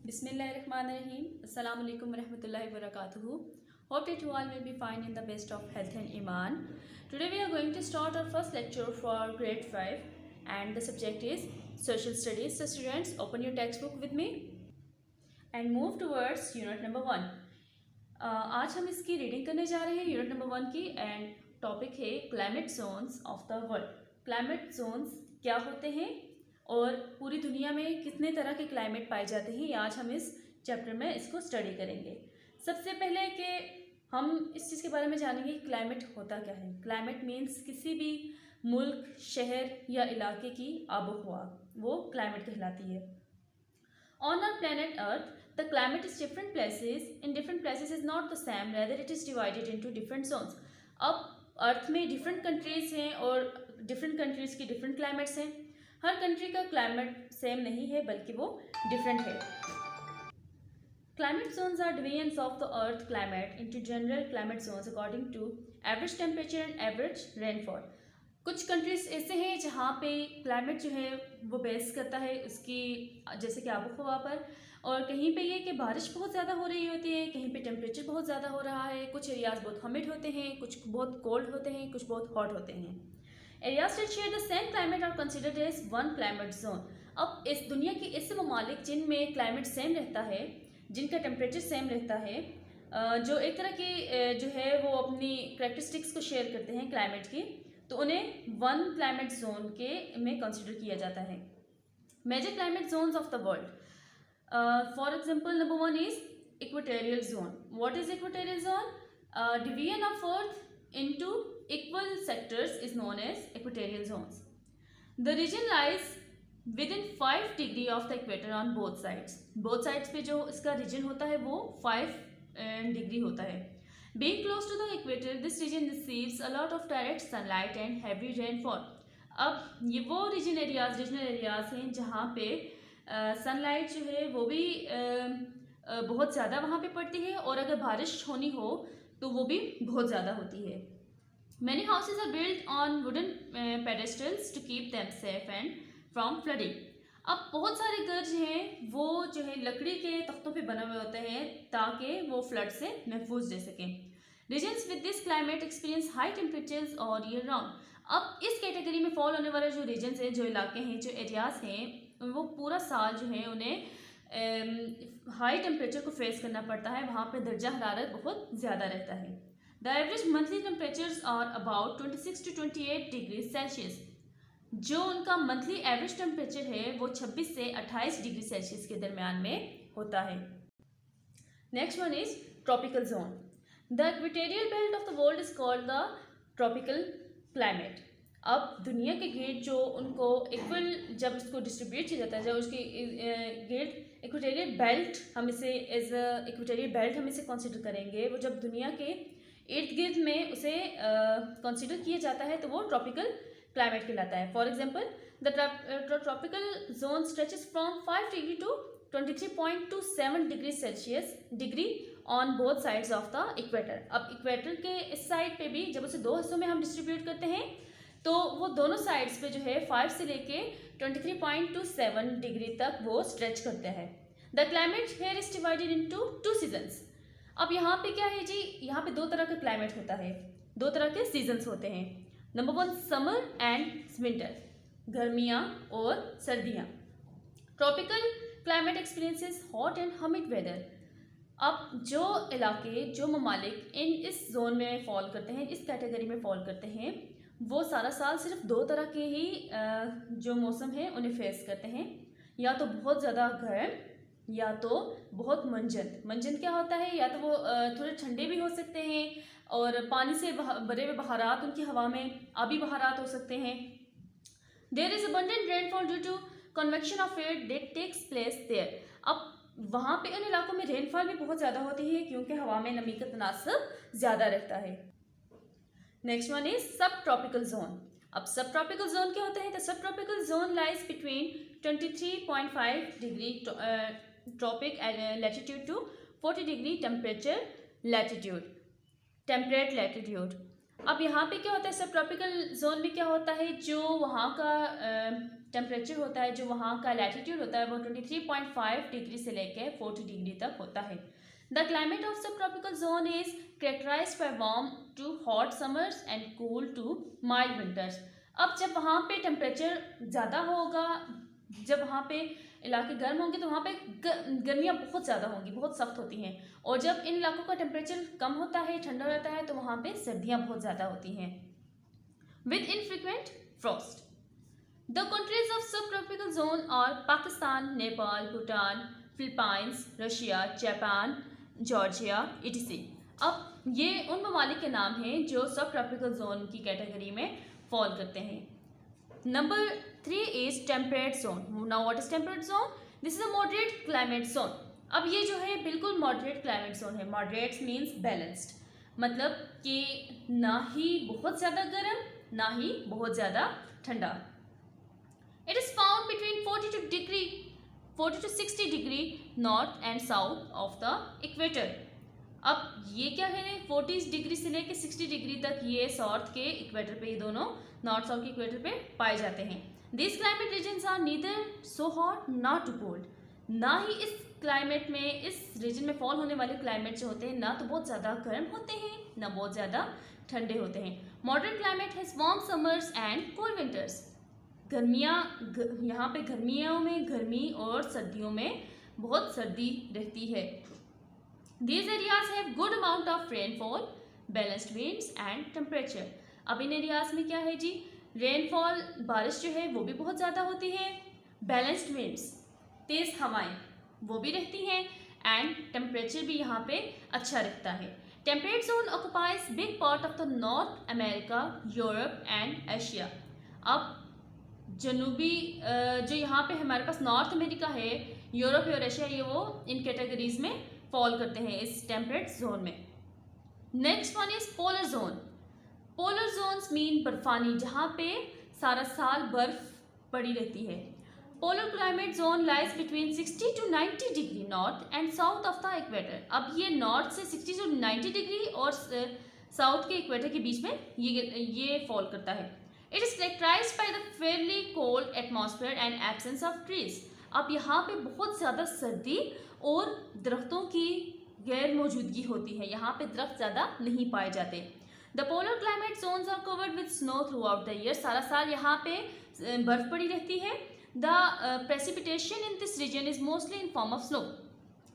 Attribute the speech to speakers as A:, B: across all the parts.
A: Bismillahirrahmanirrahim. Assalamu alaikum warahmatullahi wabarakatuh. Hope that you all will be fine in the best of health and iman. Today we are going to start our first lecture for grade 5 and the subject is social studies. So students, open your textbook with me and move towards unit number 1. आज हम इसकी reading करने जा रहे हैं unit number 1 की and topic है climate zones of the world. Climate zones क्या होते हैं और पूरी दुनिया में कितने तरह के क्लाइमेट पाए जाते हैं, ये आज हम इस चैप्टर में इसको स्टडी करेंगे. सबसे पहले कि हम इस चीज़ के बारे में जानेंगे कि क्लाइमेट होता क्या है. क्लाइमेट मीन्स किसी भी मुल्क, शहर या इलाके की आबोहवा, वो क्लाइमेट कहलाती है. On our planet Earth, the climate is different places. In different places is not the same, rather it is divided into different zones. अब अर्थ में डिफरेंट कंट्रीज़ हैं और डिफरेंट कंट्रीज़ की डिफरेंट क्लाइमेट्स हैं. हर कंट्री का climate same नहीं है बल्कि वो डिफरेंट है. Climate zones are divisions of the earth climate into general climate zones according to average temperature and average rainfall. कुछ कंट्रीज ऐसे हैं जहाँ पे क्लाइमेट जो है वो बेस करता है उसकी जैसे कि आबोहवा पर, और कहीं पे ये कि बारिश बहुत ज़्यादा हो रही होती है, कहीं पे टेम्परेचर बहुत ज़्यादा हो रहा है, कुछ एरियाज़ बहुत ह्यूमिड होते हैं, कुछ बहुत कोल्ड होते हैं, कुछ बहुत हॉट होते हैं. Areas that share the same climate are considered as one climate zone. अब इस दुनिया के ऐसे ममालिक जिनमें क्लाइमेट सेम रहता है, जिनका टेम्परेचर सेम रहता है, जो एक तरह की जो है वो अपनी करेक्टरिस्टिक्स को शेयर करते हैं क्लाइमेट की, तो उन्हें वन क्लाइमेट जोन के में कंसिडर किया जाता है. Major climate zones of the world, for example number 1 is equatorial zone. What is equatorial zone? Division of earth into equal sectors is known as equatorial zones. The region lies within 5 degree of the equator on both sides. Both sides पे जो इसका reason होता है वो 5 degree होता है. Being close to the equator, this region receives a lot of direct sunlight and heavy rainfall. अब ये वो रीजनल एरियाज़ हैं जहाँ पे सनलाइट जो है वो भी बहुत ज़्यादा वहाँ पे पड़ती है, और अगर बारिश होनी हो तो वो भी बहुत ज़्यादा होती है. Many houses are built on wooden pedestals to keep them safe and from flooding. अब बहुत सारे घर जो हैं वो जो है लकड़ी के तख्तों पे बने हुए होते हैं ताकि वो फ्लड से महफूज रह सकें. Regions with this climate experience high temperatures और ईयर राउंड. अब इस कैटेगरी में फॉल होने वाले जो रीजन्स हैं, जो इलाके हैं, जो एरियाज़ हैं, वो पूरा साल जो है उन्हें हाई टेम्परेचर को फेस करना पड़ता है. वहाँ पर दर्जा हरारत बहुत ज़्यादा रहता है. The average monthly temperatures are about 26 to 28 degree Celsius. जो उनका मंथली एवरेज टेम्परेचर है वो 26 से 28 डिग्री सेल्सियस के दरमियान में होता है. Next one is tropical zone. The equatorial belt of the world is called the tropical climate. अब दुनिया के गेट जो उनको इक्वल जब इसको डिस्ट्रीब्यूट किया जाता है, जब उसकी गेट इक्वेटोरियल बेल्ट हम इसे एज इक्वेटोरियल बेल्ट हम इसे कंसिडर करेंगे, वो जब दुनिया के इर्द गिर्द में उसे कंसिडर किया जाता है तो वो ट्रॉपिकल क्लाइमेट कहलाता है. For example the tropical zone stretches from 5 degree to 23.27 degree Celsius degree on both sides of the equator. अब इक्वेटर के इस साइड पे भी जब उसे दो हिस्सों में हम डिस्ट्रीब्यूट करते हैं तो वो दोनों साइड्स पे जो है 5 से लेके 23.27 डिग्री तक वो स्ट्रेच करते हैं. The climate here is divided into 2 seasons. अब यहाँ पे क्या है जी, यहाँ पे 2 तरह का क्लाइमेट होता है, 2 तरह के सीजन्स होते हैं. नंबर 1 समर एंड विंटर, गर्मियाँ और सर्दियाँ. Tropical climate experiences hot and humid weather. अब जो इलाके, जो ममालिक इस जोन में फॉल करते हैं, इस कैटेगरी में फॉल करते हैं, वो सारा साल सिर्फ 2 तरह के ही जो मौसम है उन्हें फेस करते हैं. या तो बहुत ज़्यादा गर्म या तो बहुत मंजन. मंजन क्या होता है? या तो वो थोड़े ठंडे भी हो सकते हैं और पानी से भरे हुए बहारात, उनकी हवा में आबी बहारात हो सकते हैं. There is abundant rainfall due to convection of air that takes place there. अब वहाँ पे इन इलाकों में रेनफॉल भी बहुत ज़्यादा होती है क्योंकि हवा में नमी का तनासब ज़्यादा रहता है. Next one is subtropical zone. अब सब ट्रॉपिकल जोन क्या होते हैं? तो subtropical zone lies between 23.5 degree tropic latitude to 40 degree temperate latitude. अब यहाँ पे क्या होता है, सब ट्रॉपिकल जोन में क्या होता है, जो वहाँ का टेम्परेचर होता है, जो वहाँ का लैटिट्यूड होता है, वो 23.5 डिग्री से लेकर 40 डिग्री तक होता है। The climate of subtropical zone is characterized by warm to hot summers and cool to mild winters. अब जब वहाँ पे टेम्परेचर ज़्यादा होगा, जब वहाँ पे इलाके गर्म होंगे, तो वहाँ पे गर्मियाँ बहुत ज़्यादा होंगी, बहुत सख्त होती हैं। और जब इन इलाकों का टेम्परेचर कम होता है, ठंडा रहता है, तो वहाँ पे सर्दियाँ बहुत ज़्यादा होती हैं with infrequent Frost. The countries of subtropical zone और Pakistan, Nepal, Bhutan, Philippines, Russia, Japan, Georgia, Italy. अब ये उन ममालिक के नाम हैं जो सब ट्रॉपिकल जोन की कैटेगरी में फॉल करते हैं। Number 3 is temperate zone. Now what is temperate zone? This is a moderate climate zone. अब ये जो है बिल्कुल moderate climate zone है. Moderate means balanced. मतलब कि ना ही बहुत ज़्यादा गर्म, ना ही बहुत ज़्यादा ठंडा. It is found between 40 to 60 degree north and south of the equator. अब ये क्या है, 40 डिग्री से लेकर 60 डिग्री तक ये साउथ के इक्वेटर पे, ये दोनों नॉर्थ साउथ के इक्वेटर पे पाए जाते हैं। This climate regions are neither so hot not too cold. ना ही इस क्लाइमेट में, इस रीजन में फॉल होने वाले क्लाइमेट जो होते हैं, ना तो बहुत ज़्यादा गर्म होते हैं, ना बहुत ज़्यादा ठंडे होते हैं। Modern climate has warm summers and cold winters. यहाँ पे गर्मियों में गर्मी और सर्दियों में बहुत सर्दी रहती है। These areas have good amount of rainfall, balanced winds and temperature. अब इन एरियाज में क्या है जी, रेनफॉल, बारिश जो है वो भी बहुत ज़्यादा होती है, बैलेंस्ड विंड्स, तेज़ हवाएं वो भी रहती हैं, एंड टेम्परेचर भी यहाँ पे अच्छा रहता है। Temperate zone occupies big part of the North America, Europe and Asia. अब जनूबी जो यहाँ पे हमारे पास नॉर्थ अमेरिका है, यूरोप और एशिया, ये वो इन कैटेगरीज में फॉल करते हैं इस टेम्परेट जोन में। Next one is polar zone. Polar zones mean बर्फानी, जहाँ पे सारा साल बर्फ पड़ी रहती है। Polar climate zone lies between 60 to 90 degree north and south of the equator. अब ये नॉर्थ से 60 to 90 डिग्री और साउथ के इक्वेटर के बीच में ये फॉल करता है। It is characterized by the fairly cold atmosphere and absence of trees. अब यहाँ पे बहुत ज़्यादा सर्दी और दरख्तों की गैर मौजूदगी होती है, यहाँ पे दरख्त ज़्यादा नहीं पाए जाते। The polar climate zones are covered with snow throughout the year. सारा साल यहाँ पे बर्फ पड़ी रहती है। The precipitation in this region is mostly in form of snow.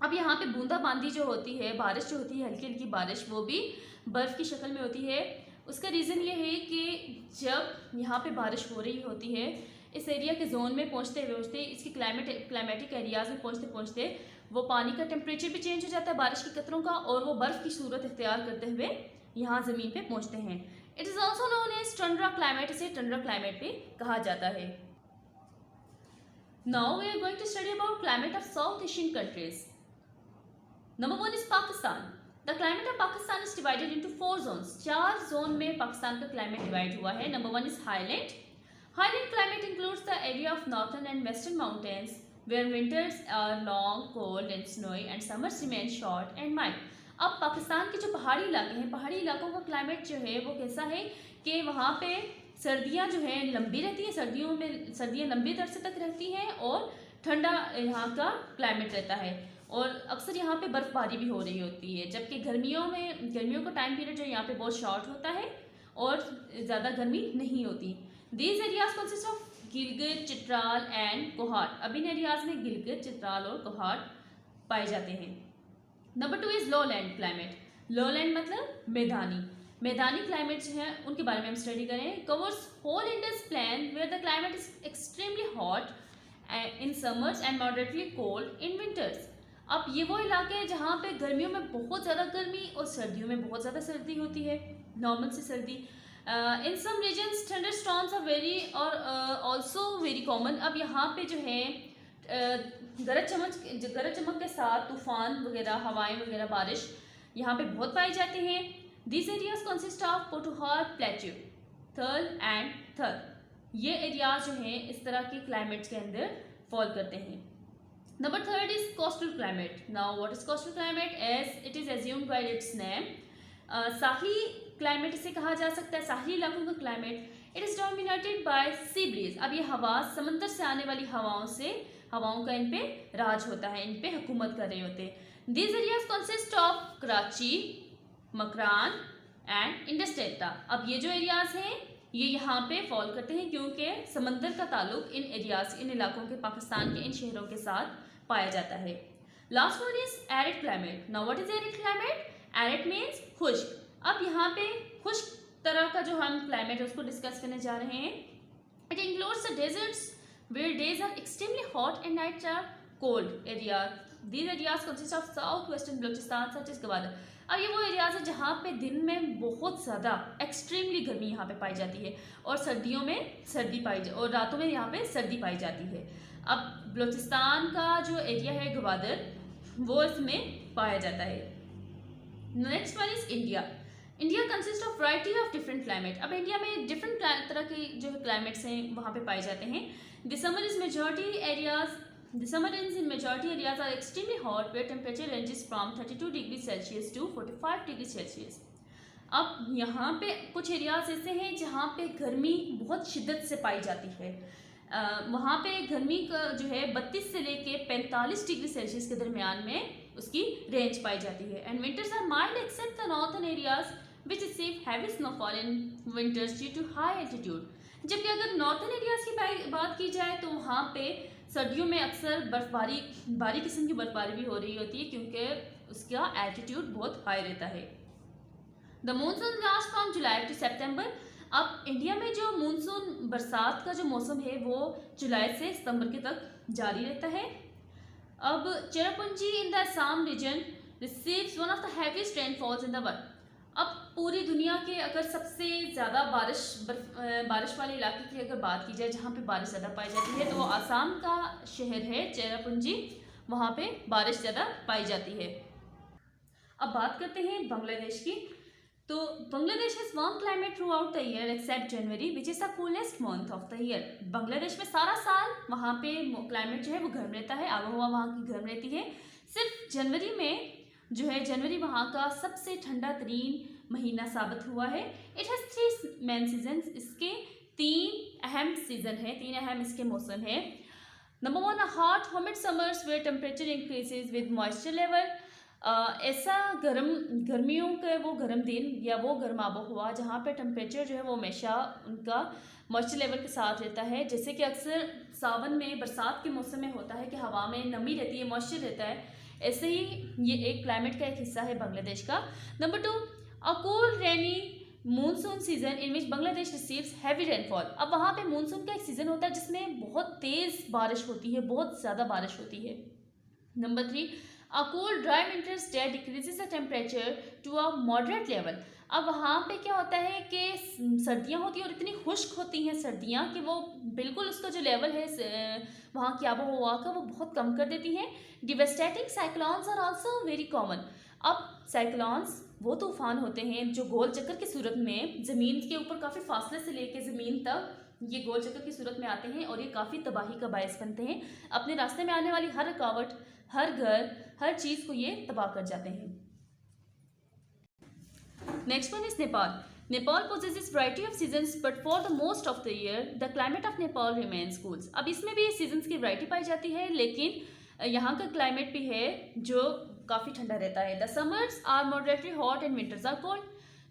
A: अब यहाँ पे बूंदाबांदी जो होती है, बारिश जो होती है, हल्की हल्की बारिश, वो भी बर्फ़ की शक्ल में होती है। उसका रीज़न ये है कि जब यहाँ पे बारिश हो रही होती है, इस एरिया के जोन में पहुँचते इसकी क्लाइमेटिक एरियाज़ में पहुँचते वो पानी का टेम्परेचर भी चेंज हो जाता है बारिश की कतरों का, और वो बर्फ़ की सूरत इख्तियार करते हुए यहाँ ज़मीन पे पहुँचते हैं। It is also known as tundra climate. इसे टंड्रा क्लाइमेट भी कहा जाता है। Now we are going to study about climate of South Asian countries. Number 1 is Pakistan. The climate of Pakistan is divided into 4 zones. 4 zone में पाकिस्तान का क्लाइमेट divide हुआ है। Number 1 is highland. Highland climate includes the area of northern and western mountains where winters are long, cold and snowy and summers remain short and mild. अब पाकिस्तान के जो पहाड़ी इलाके हैं, पहाड़ी इलाकों का क्लाइमेट जो है वो कैसा है कि वहाँ पे सर्दियाँ जो हैं लंबी रहती हैं, सर्दियाँ लंबी अरसे तक रहती हैं और ठंडा यहाँ का क्लाइमेट रहता है, और अक्सर यहाँ पे बर्फ़बारी भी हो रही होती है। जबकि गर्मियों का टाइम पीरियड जो यहाँ पे बहुत शॉर्ट होता है और ज़्यादा गर्मी नहीं होती। These areas consist of Gilgit, Chitral and Kohat. अब इन एरियाज में गिलगित, चित्राल और कोहाट पाए जाते हैं। Number 2 is low land climate. Low land मतलब मैदानी क्लाइमेट जो है उनके बारे में हम स्टडी करें। Covers whole Indus plain where the climate is extremely hot in summers and moderately cold in winters. अब ये वो इलाके हैं जहाँ पे गर्मियों में बहुत ज़्यादा गर्मी और सर्दियों में बहुत ज़्यादा सर्दी होती है, नॉर्मल से सर्दी। इन सम रीजन्स थंडरस्टॉर्म्स आर वेरी और ऑल्सो वेरी कॉमन। अब यहाँ पे जो है गरज चमक के साथ तूफान वगैरह, हवाएं वगैरह, बारिश यहाँ पे बहुत पाई जाती हैं। This areas consist of Potohar plateau, Thal and Thar. ये एरियाज जो हैं इस तरह के क्लाइमेट्स के अंदर फॉल करते हैं। Number 3 is coastal climate. Now what is coastal climate? As it is assumed by its name, साहिली क्लाइमेट इसे कहा जा सकता है, साहली इलाकों का climate. It is dominated by sea breeze. अब ये हवा समंदर से आने वाली हवाओं का इन पे राज होता है, इन पे हुकूमत कर रहे होते हैं। These areas consist of Karachi, Makran and Indus delta. अब ये जो एरियाज हैं ये यहाँ पे फॉल करते हैं क्योंकि समंदर का ताल्लुक इन एरियाज, इन इलाकों के, पाकिस्तान के इन शहरों के साथ पाया जाता है। Last one is arid climate. Now what is arid climate? Arid means खुश्क। अब यहाँ पे खुश्क तरह का जो हम क्लाइमेट है उसको डिस्कस करने जा रहे हैं। It includes the deserts where days are extremely hot and nights are cold area. These areas consist of south western Balochistan such as Gwadar. अब ये वो एरियाज है जहाँ पे दिन में बहुत ज़्यादा एक्सट्रीमली गर्मी यहाँ पे पाई जाती है और सर्दियों में सर्दी और रातों में यहाँ पे सर्दी पाई जाती है। अब बलूचिस्तान का जो एरिया है गवादर वो इसमें पाया जाता है। Next one is India. India consist of variety of different climate. अब इंडिया में डिफरेंट तरह के जो क्लाइमेट्स हैं वहाँ पे पाए जाते हैं। The summer in majority areas are extremely hot where temperature ranges from 32 degrees Celsius to 45 degrees Celsius. अब यहाँ पे कुछ एरियाज ऐसे हैं जहाँ पे गर्मी बहुत शिद्दत से पाई जाती है। वहाँ पे गर्मी का जो है 32 से लेके 45 डिग्री सेल्सियस के दरमियान में उसकी रेंज पाई जाती है। And winters are mild except the northern areas which receive heavy snowfall in winters due to high altitude. जबकि अगर नॉर्थन एरियाज की बात की जाए तो वहाँ पे सर्दियों में अक्सर भारी किस्म की बर्फबारी भी हो रही होती है क्योंकि उसका एल्टीट्यूड बहुत हाई रहता है। The monsoon last from July to September. अब इंडिया में जो मानसून बरसात का जो मौसम है वो जुलाई से सितंबर के तक जारी रहता है। अब Cherrapunji in the Assam region receives one of the heaviest rainfalls in the world. अब पूरी दुनिया के अगर सबसे ज़्यादा बारिश वाले इलाके की अगर बात की जाए जहाँ पे बारिश ज़्यादा पाई जाती है तो वो आसाम का शहर है चेरापूंजी, वहाँ पे बारिश ज़्यादा पाई जाती है। अब बात करते हैं बांग्लादेश की। तो Bangladesh has warm climate throughout the year except January which is the coolest month of the year. Bangladesh में सारा साल वहाँ पे क्लाइमेट जो है वो गर्म रहता है, आबोहवा वहाँ की गर्म रहती है। सिर्फ जनवरी में जो है जनवरी वहाँ का सबसे ठंडा तरीन महीना साबित हुआ है। It has 3 main seasons. इसके 3 अहम सीज़न है, 3 अहम इसके मौसम है। Number 1 hot humid summers where temperature increases with moisture level. ऐसा गर्मियों के वो गर्म दिन या वो गर्म आबोहवा जहाँ पे टेम्परेचर जो है वो हमेशा उनका मॉइस्चर लेवल के साथ रहता है। जैसे कि अक्सर सावन में बरसात के मौसम में होता है कि हवा में नमी रहती है, मॉइस्चर रहता है, ऐसे ही ये एक क्लाइमेट का एक हिस्सा है बांग्लादेश का। Number 2 a cool rainy monsoon season in which Bangladesh receives heavy rainfall. अब वहाँ पे मानसून का एक सीज़न होता है जिसमें बहुत तेज़ बारिश होती है, बहुत ज़्यादा बारिश होती है। Number 3 a cool dry winter stay decreases the temperature to a moderate level. अब वहाँ पे क्या होता है कि सर्दियाँ होती हैं और इतनी खुश्क होती हैं सर्दियाँ कि वो बिल्कुल उसका जो लेवल है वहाँ की आबोहवा का वो बहुत कम कर देती हैं। Devastating cyclones are also very common. अब साइक्लोन्स वो तूफान होते हैं जो गोल चक्कर की सूरत में ज़मीन के ऊपर काफ़ी फासले से लेके ज़मीन तक ये गोल चक्कर की सूरत में आते हैं और ये काफ़ी तबाही का बायस बनते हैं। अपने रास्ते में आने वाली हर रुकावट, हर घर, हर चीज़ को ये तबाह कर जाते हैं। Next one is Nepal. Nepal possesses variety of seasons but for the most of the year the climate of Nepal remains cool। अब इसमें भी सीजन्स की वैरायटी पाई जाती है लेकिन यहाँ का क्लाइमेट भी है जो काफ़ी ठंडा रहता है। The summers are moderately hot and winters are cold.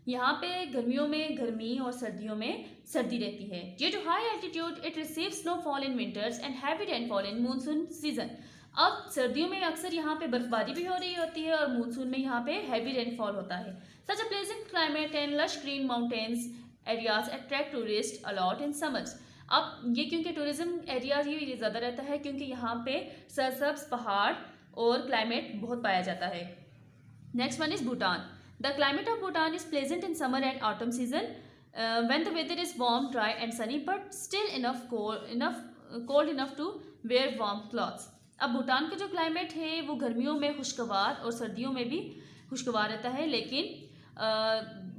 A: यहाँ पे गर्मियों में गर्मी और सर्दियों में सर्दी रहती है। Due to high altitude it receives snowfall in winters and heavy rainfall in monsoon season. अब सर्दियों में अक्सर यहाँ पे बर्फबारी भी हो रही होती है और मानसून में यहाँ पे हैवी रेनफॉल होता है। Such a pleasant climate and lush green mountains areas attract tourist a lot in summers. अब ये क्योंकि टूरिज्म एरिया ही ज़्यादा रहता है क्योंकि यहाँ पे सरसब्ज पहाड़ और क्लाइमेट बहुत पाया जाता है। Next one is Bhutan. The climate of Bhutan is pleasant in summer and autumn season when the weather is warm dry and sunny but still cold enough to wear warm clothes. अब भूटान का जो क्लाइमेट है वो गर्मियों में खुशगवार और सर्दियों में भी खुशगवार रहता है लेकिन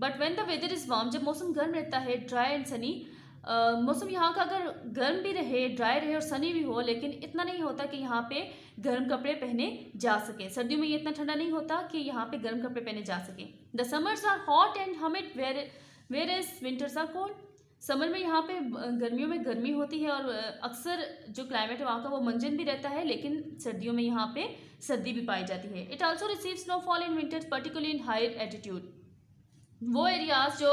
A: but when the weather is warm, जब मौसम गर्म रहता है, ड्राई एंड सनी मौसम यहाँ का अगर गर्म भी रहे, ड्राई रहे और सनी भी हो, लेकिन इतना नहीं होता कि यहाँ पे गर्म कपड़े पहने जा सकें। सर्दियों में ये इतना ठंडा नहीं होता कि यहाँ पे गर्म कपड़े पहने जा सकें। The summers are hot and humid whereas winters are cold. Summer में यहाँ पे गर्मियों में गर्मी होती है और अक्सर जो क्लाइमेट है वहाँ का वो मंजन भी रहता है, लेकिन सर्दियों में यहाँ पे सर्दी भी पाई जाती है। It also receive snowfall in winters particularly in higher altitude. वो एरियाज जो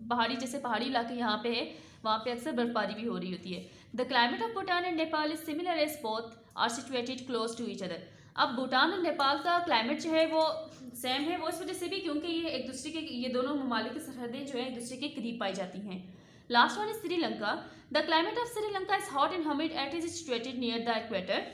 A: पहाड़ी जैसे पहाड़ी इलाके यहाँ पे है वहाँ पे अक्सर बर्फबारी भी हो रही होती है। The climate of Bhutan and Nepal is similar as both are situated close to each other. अब भूटान और नेपाल का क्लाइमेट जो है वो सेम है, वो इस वजह से भी क्योंकि ये एक दूसरे के, ये दोनों ममालिक की सरहदें जो है एक दूसरे के करीब पाई जाती हैं। Last one is Sri Lanka. The climate of Sri Lanka is hot and humid at is situated near the equator.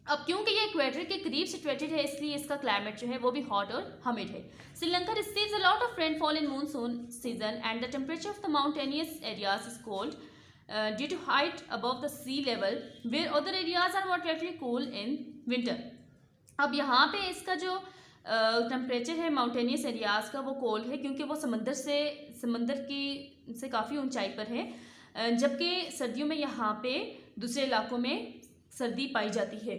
A: अब क्योंकि ये इक्वेटर के करीब सिचुएटेड है इसलिए इसका क्लाइमेट जो है वो भी हॉट और ह्यूमिड है। Sri Lanka receives a lot of rainfall in monsoon season and the temperature of the mountainous areas is cold due to height above the sea level where other areas are moderately cool in winter. अब यहाँ पे इसका जो temperature है mountainous areas का वो cold है क्योंकि वो समंदर की से काफ़ी ऊंचाई पर है, जबकि सर्दियों में यहाँ पे दूसरे इलाकों में सर्दी पाई जाती है।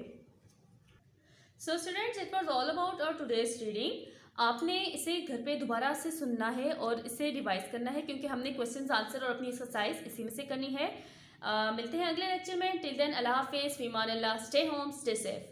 A: So students, it was all about our today's reading. आपने इसे घर पे दोबारा से सुनना है और इसे रिवाइज करना है क्योंकि हमने क्वेश्चंस आंसर और अपनी एक्सरसाइज इसी में से करनी है। मिलते हैं अगले लेक्चर में। टिल देन अल्लाह हाफिज़, फीमान अल्लाह, स्टे होम, स्टे सेफ।